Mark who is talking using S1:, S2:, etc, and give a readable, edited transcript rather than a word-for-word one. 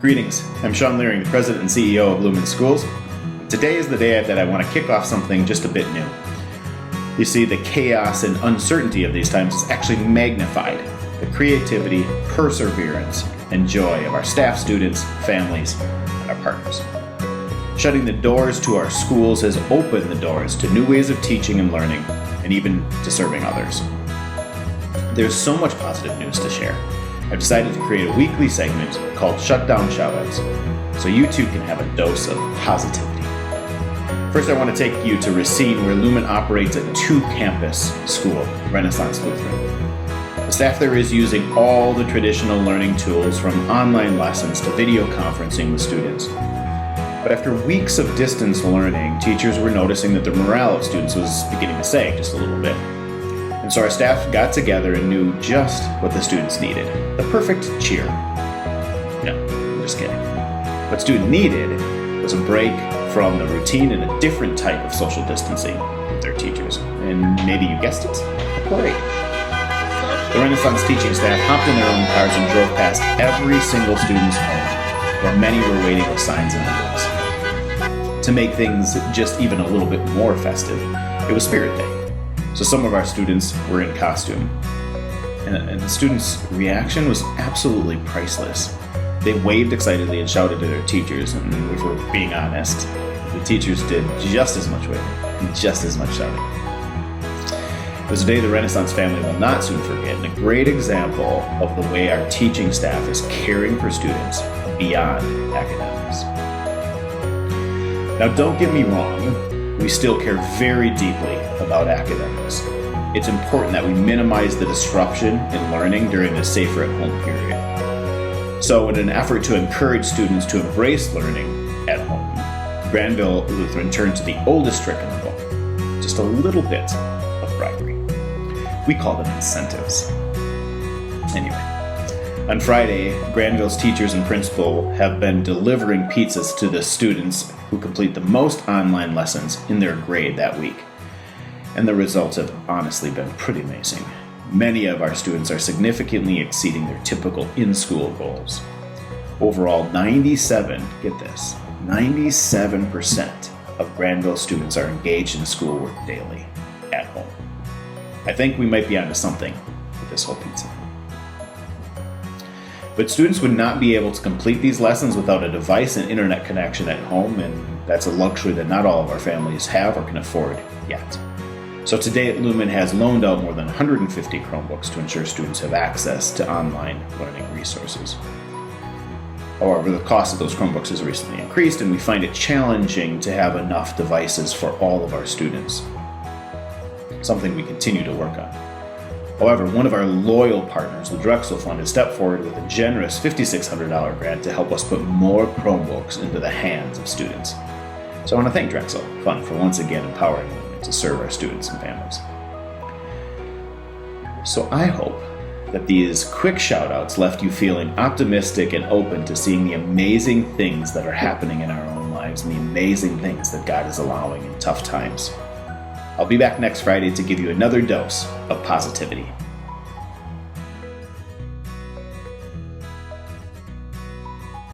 S1: Greetings, I'm Shaun Luehring, President and CEO of LUMIN Schools. Today is the day that I want to kick off something just a bit new. You see, the chaos and uncertainty of these times has actually magnified the creativity, perseverance, and joy of our staff, students, families, and our partners. Shutting the doors to our schools has opened the doors to new ways of teaching and learning, and even to serving others. There's so much positive news to share. I've decided to create a weekly segment called Shutdown Shoutouts, so you too can have a dose of positivity. First, I want to take you to Racine, where LUMIN operates a two-campus school, Renaissance Lutheran. The staff there is using all the traditional learning tools, from online lessons to video conferencing with students. But after weeks of distance learning, teachers were noticing that the morale of students was beginning to sag just a little bit. And so our staff got together and knew just what the students needed. The perfect cheer. No, I'm just kidding. What students needed was a break from the routine and a different type of social distancing with their teachers. And maybe you guessed it, a play. The Renaissance teaching staff hopped in their own cars and drove past every single student's home, while many were waiting with signs in the woods. To make things just even a little bit more festive, it was Spirit Day. So some of our students were in costume, and the students' reaction was absolutely priceless. They waved excitedly and shouted to their teachers, and if we're being honest, the teachers did just as much waving and just as much shouting. It was a day the Renaissance family will not soon forget, and a great example of the way our teaching staff is caring for students beyond academics. Now, don't get me wrong. We still care very deeply about academics. It's important that we minimize the disruption in learning during the safer at home period. So in an effort to encourage students to embrace learning at home, Granville Lutheran turned to the oldest trick in the book, just a little bit of bribery. We call them incentives. Anyway, on Friday, Granville's teachers and principal have been delivering pizzas to the students who complete the most online lessons in their grade that week. And the results have honestly been pretty amazing. Many of our students are significantly exceeding their typical in-school goals. Overall, 97% of Granville students are engaged in schoolwork daily at home. I think we might be onto something with this whole pizza. But students would not be able to complete these lessons without a device and internet connection at home, and that's a luxury that not all of our families have or can afford yet. So today, LUMIN has loaned out more than 150 Chromebooks to ensure students have access to online learning resources. However, the cost of those Chromebooks has recently increased, and we find it challenging to have enough devices for all of our students, something we continue to work on. However, one of our loyal partners, the Drexel Fund, has stepped forward with a generous $5,600 grant to help us put more Chromebooks into the hands of students. So I want to thank Drexel Fund for once again empowering them to serve our students and families. So I hope that these quick shout-outs left you feeling optimistic and open to seeing the amazing things that are happening in our own lives and the amazing things that God is allowing in tough times. I'll be back next Friday to give you another dose of positivity.